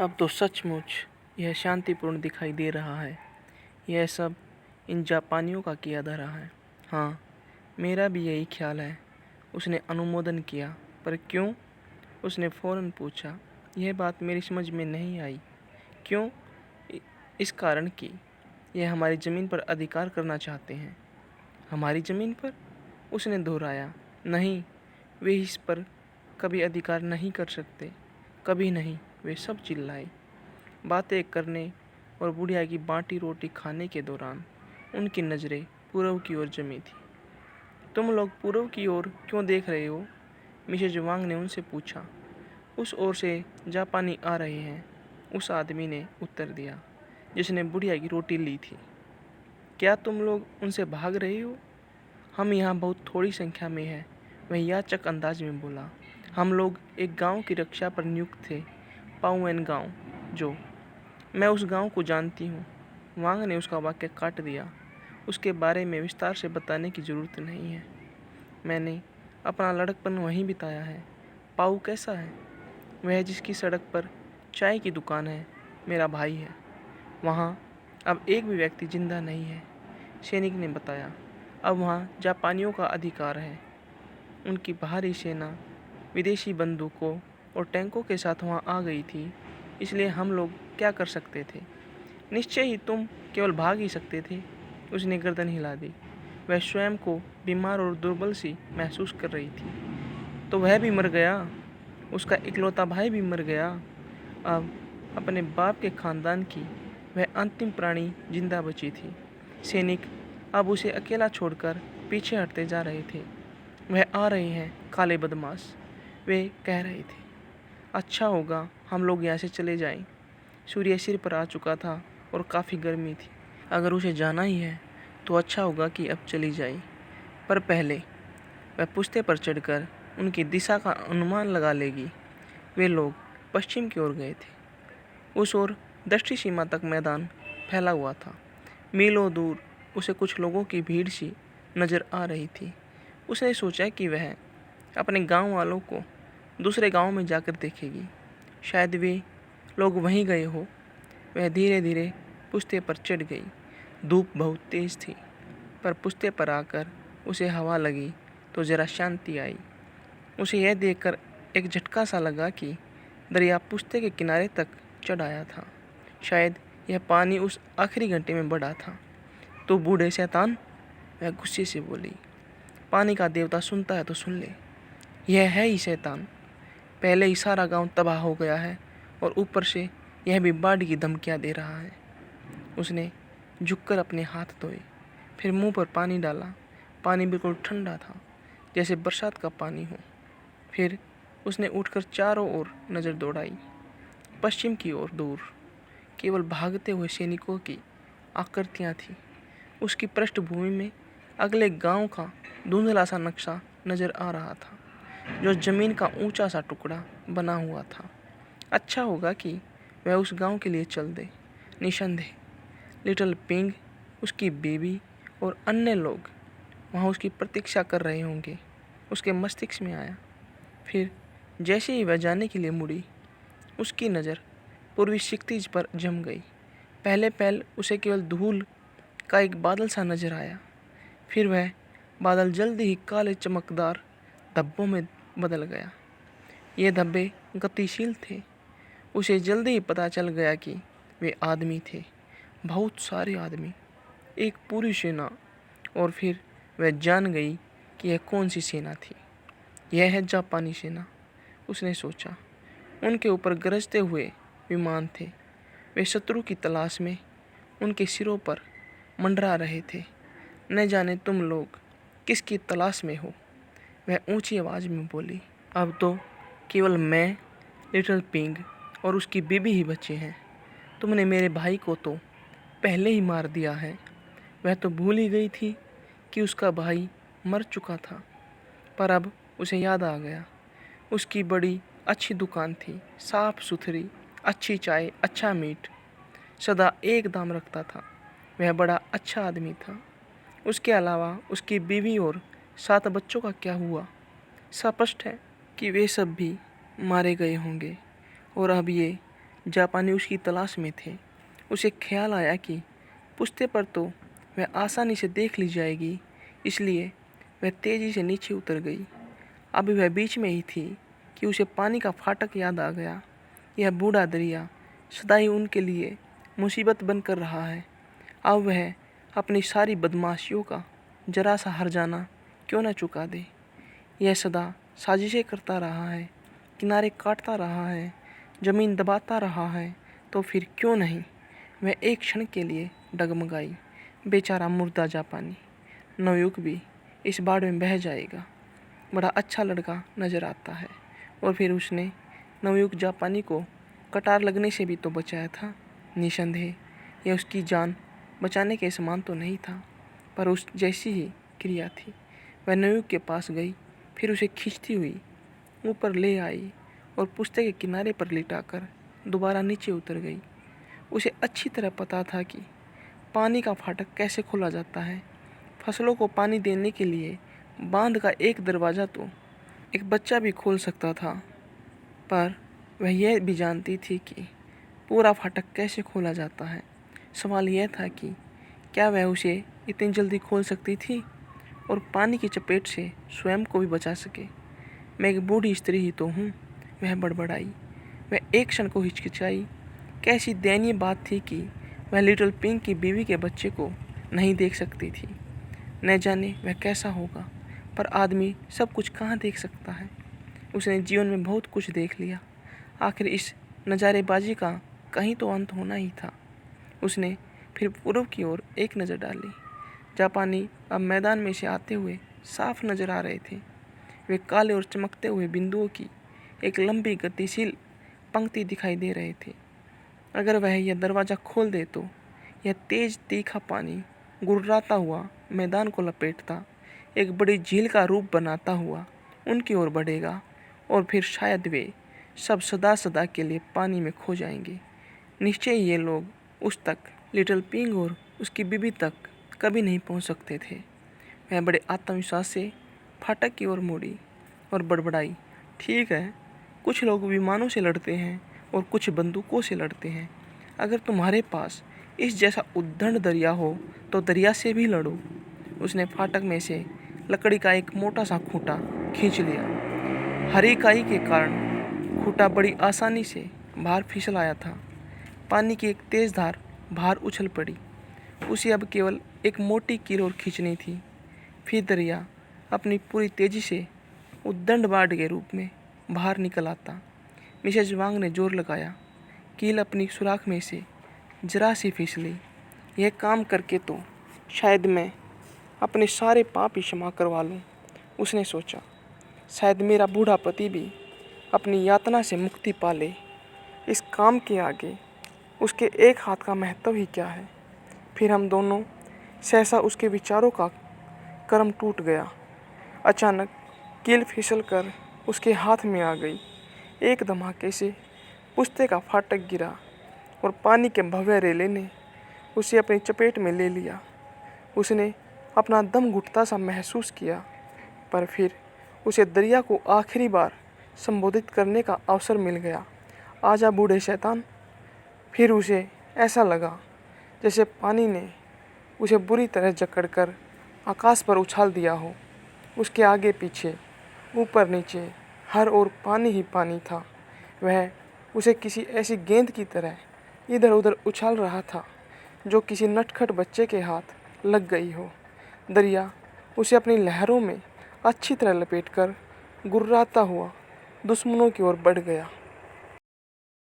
अब तो सचमुच यह शांतिपूर्ण दिखाई दे रहा है। यह सब इन जापानियों का किया धरा है। हाँ, मेरा भी यही ख्याल है। उसने अनुमोदन किया। पर क्यों? उसने फौरन पूछा। यह बात मेरी समझ में नहीं आई। क्यों? इस कारण कि यह हमारी ज़मीन पर अधिकार करना चाहते हैं। हमारी ज़मीन पर? उसने दोहराया। नहीं, वे इस पर कभी अधिकार नहीं कर सकते। कभी नहीं, वे सब चिल्लाए। बातें करने और बुढ़िया की बाटी रोटी खाने के दौरान उनकी नज़रें पूर्व की ओर जमी थी। तुम लोग पूर्व की ओर क्यों देख रहे हो? मिसेज वांग ने उनसे पूछा। उस ओर से जापानी आ रहे हैं, उस आदमी ने उत्तर दिया, जिसने बुढ़िया की रोटी ली थी। क्या तुम लोग उनसे भाग रहे हो? हम यहाँ बहुत थोड़ी संख्या में हैं, वह याचक अंदाज में बोला। हम लोग एक गांव की रक्षा पर नियुक्त थे, पाउएन गांव। जो मैं उस गांव को जानती हूँ। वांग ने उसका वाक्य काट दिया। उसके बारे में विस्तार से बताने की ज़रूरत नहीं है। मैंने अपना लड़कपन वहीं बिताया है। पाऊ कैसा है? वह जिसकी सड़क पर चाय की दुकान है, मेरा भाई है। वहाँ अब एक भी व्यक्ति जिंदा नहीं है, सैनिक ने बताया। अब वहाँ जापानियों का अधिकार है। उनकी बाहरी सेना विदेशी बंदूकों और टैंकों के साथ वहाँ आ गई थी, इसलिए हम लोग क्या कर सकते थे? निश्चय ही तुम केवल भाग ही सकते थे। उसने गर्दन हिला दी। वह स्वयं को बीमार और दुर्बल सी महसूस कर रही थी। तो वह भी मर गया। उसका इकलौता भाई भी मर गया। अब अपने बाप के खानदान की वह अंतिम प्राणी जिंदा बची थी। सैनिक अब उसे अकेला छोड़कर पीछे हटते जा रहे थे। वह आ रहे हैं, काले बदमाश, वे कह रहे थे। अच्छा होगा हम लोग यहाँ से चले जाएं। सूर्य सिर पर आ चुका था और काफ़ी गर्मी थी। अगर उसे जाना ही है तो अच्छा होगा कि अब चली जाए। पर पहले वह पुश्ते पर चढ़कर उनकी दिशा का अनुमान लगा लेगी। वे लोग पश्चिम की ओर गए थे। उस ओर दृष्टि सीमा तक मैदान फैला हुआ था। मीलों दूर उसे कुछ लोगों की भीड़ सी नज़र आ रही थी। उसने सोचा कि वह अपने गांव वालों को दूसरे गांव में जाकर देखेगी। शायद वे लोग वहीं गए हो। वह धीरे धीरे पुश्ते पर चढ़ गई। धूप बहुत तेज़ थी, पर पुश्ते पर आकर उसे हवा लगी तो ज़रा शांति आई। उसे यह देखकर एक झटका सा लगा कि दरिया पुश्ते के किनारे तक चढ़ आया था। शायद यह पानी उस आखिरी घंटे में बढ़ा था। तो बूढ़े शैतान, वह गुस्से से बोली। पानी का देवता सुनता है तो सुन ले। यह है ही शैतान। पहले ही सारा गांव तबाह हो गया है और ऊपर से यह भी बाढ़ की धमकियाँ दे रहा है। उसने झुककर अपने हाथ धोए, फिर मुंह पर पानी डाला। पानी बिल्कुल ठंडा था, जैसे बरसात का पानी हो। फिर उसने उठकर चारों ओर नज़र दौड़ाई। पश्चिम की ओर दूर केवल भागते हुए सैनिकों की आकृतियाँ थीं। उसकी पृष्ठभूमि में अगले गांव का धुंधला सा नक्शा नज़र आ रहा था, जो ज़मीन का ऊंचा सा टुकड़ा बना हुआ था। अच्छा होगा कि वह उस गांव के लिए चल दे। निसंदेह लिटिल पिंग, उसकी बीवी और अन्य लोग वहाँ उसकी प्रतीक्षा कर रहे होंगे। उसके मस्तिष्क में आया। फिर जैसे ही वह जाने के लिए मुड़ी, उसकी नज़र पूर्वी क्षितिज पर जम गई। पहले पहल उसे केवल धूल का एक बादल सा नजर आया। फिर वह बादल जल्दी ही काले चमकदार धब्बों में बदल गया। ये धब्बे गतिशील थे। उसे जल्दी ही पता चल गया कि वे आदमी थे, बहुत सारे आदमी, एक पूरी सेना। और फिर वह जान गई कि यह कौन सी सेना थी। यह है जापानी सेना, उसने सोचा। उनके ऊपर गरजते हुए विमान थे। वे शत्रु की तलाश में उनके सिरों पर मंडरा रहे थे। न जाने तुम लोग किसकी तलाश में हो, वह ऊंची आवाज़ में बोली। अब तो केवल मैं, लिटिल पिंग और उसकी बीबी ही बचे हैं। तुमने मेरे भाई को तो पहले ही मार दिया है। वह तो भूल ही गई थी कि उसका भाई मर चुका था। पर अब उसे याद आ गया। उसकी बड़ी अच्छी दुकान थी, साफ सुथरी, अच्छी चाय, अच्छा मीट, सदा एक दाम रखता था। वह बड़ा अच्छा आदमी था। उसके अलावा उसकी बीवी और 7 बच्चों का क्या हुआ? स्पष्ट है कि वे सब भी मारे गए होंगे। और अब ये जापानी उसकी तलाश में थे। उसे ख्याल आया कि पुश्ते पर तो वह आसानी से देख ली जाएगी, इसलिए वह तेज़ी से नीचे उतर गई। अब वह बीच में ही थी कि उसे पानी का फाटक याद आ गया। यह बूढ़ा दरिया सदा ही उनके लिए मुसीबत बनकर रहा है। अब वह अपनी सारी बदमाशियों का जरा सा हर्जाना क्यों न चुका दे। यह सदा साजिशें करता रहा है, किनारे काटता रहा है, ज़मीन दबाता रहा है, तो फिर क्यों नहीं वह एक क्षण के लिए डगमगाई। बेचारा मुर्दा जापानी, नवयुग भी इस बाढ़ में बह जाएगा। बड़ा अच्छा लड़का नज़र आता है। और फिर उसने नवयुग जापानी को कटार लगने से भी तो बचाया था। निसंदेह यह उसकी जान बचाने के समान तो नहीं था, पर उस जैसी ही क्रिया थी। वह नवयुग के पास गई, फिर उसे खींचती हुई ऊपर ले आई और पुश्ते के किनारे पर लिटाकर दोबारा नीचे उतर गई। उसे अच्छी तरह पता था कि पानी का फाटक कैसे खोला जाता है। फसलों को पानी देने के लिए बांध का एक दरवाज़ा तो एक बच्चा भी खोल सकता था, पर वह यह भी जानती थी कि पूरा फाटक कैसे खोला जाता है। सवाल यह था कि क्या वह उसे इतनी जल्दी खोल सकती थी और पानी की चपेट से स्वयं को भी बचा सके। मैं एक बूढ़ी स्त्री ही तो हूँ, वह बड़बड़ाई। वह एक क्षण को हिचकिचाई। कैसी दयनीय बात थी कि वह लिटिल पिंक की बीवी के बच्चे को नहीं देख सकती थी। न जाने वह कैसा होगा, पर आदमी सब कुछ कहाँ देख सकता है। उसने जीवन में बहुत कुछ देख लिया, आखिर इस नज़ारेबाजी का कहीं तो अंत होना ही था। उसने फिर पूर्व की ओर एक नज़र डाली। जापानी अब मैदान में से आते हुए साफ नज़र आ रहे थे। वे काले और चमकते हुए बिंदुओं की एक लंबी गतिशील पंक्ति दिखाई दे रहे थे। अगर वह यह दरवाज़ा खोल दे तो यह तेज तीखा पानी गुर्राता हुआ मैदान को लपेटता एक बड़ी झील का रूप बनाता हुआ उनकी ओर बढ़ेगा, और फिर शायद वे सब सदा सदा के लिए पानी में खो जाएंगे। निश्चय ये लोग उस तक, लिटिल पिंक और उसकी बीबी तक कभी नहीं पहुंच सकते थे। वह बड़े आत्मविश्वास से फाटक की ओर मुड़ी और बड़बड़ाई, ठीक है, कुछ लोग विमानों से लड़ते हैं और कुछ बंदूकों से लड़ते हैं। अगर तुम्हारे पास इस जैसा उद्दंड दरिया हो तो दरिया से भी लड़ो। उसने फाटक में से लकड़ी का एक मोटा सा खूंटा खींच लिया। हरी काई के कारण खूंटा बड़ी आसानी से बाहर फिसल आया था। पानी की एक तेज़ धार बाहर उछल पड़ी। उसे अब केवल एक मोटी कील और खींचनी थी। फिर दरिया अपनी पूरी तेज़ी से उद्दंड बाढ़ के रूप में बाहर निकल आता। मिसेज वांग ने जोर लगाया। कील अपनी सुराख में से जरा सी फिसली। यह काम करके तो शायद मैं अपने सारे पाप ही क्षमा करवा लूँ, उसने सोचा। शायद मेरा बूढ़ा पति भी अपनी यातना से मुक्ति पा ले। इस काम के आगे उसके एक हाथ का महत्व ही क्या है। फिर हम दोनों सहसा उसके विचारों का क्रम टूट गया। अचानक कील फिसल कर उसके हाथ में आ गई। एक धमाके से पुश्ते का फाटक गिरा और पानी के भव्य रेले ने उसे अपनी चपेट में ले लिया। उसने अपना दम घुटता सा महसूस किया, पर फिर उसे दरिया को आखिरी बार संबोधित करने का अवसर मिल गया। आजा बूढ़े शैतान। फिर उसे ऐसा लगा जैसे पानी ने उसे बुरी तरह जकड़कर आकाश पर उछाल दिया हो। उसके आगे पीछे, ऊपर नीचे, हर ओर पानी ही पानी था। वह उसे किसी ऐसी गेंद की तरह इधर उधर उछाल रहा था जो किसी नटखट बच्चे के हाथ लग गई हो। दरिया उसे अपनी लहरों में अच्छी तरह लपेटकर गुर्राता हुआ दुश्मनों की ओर बढ़ गया।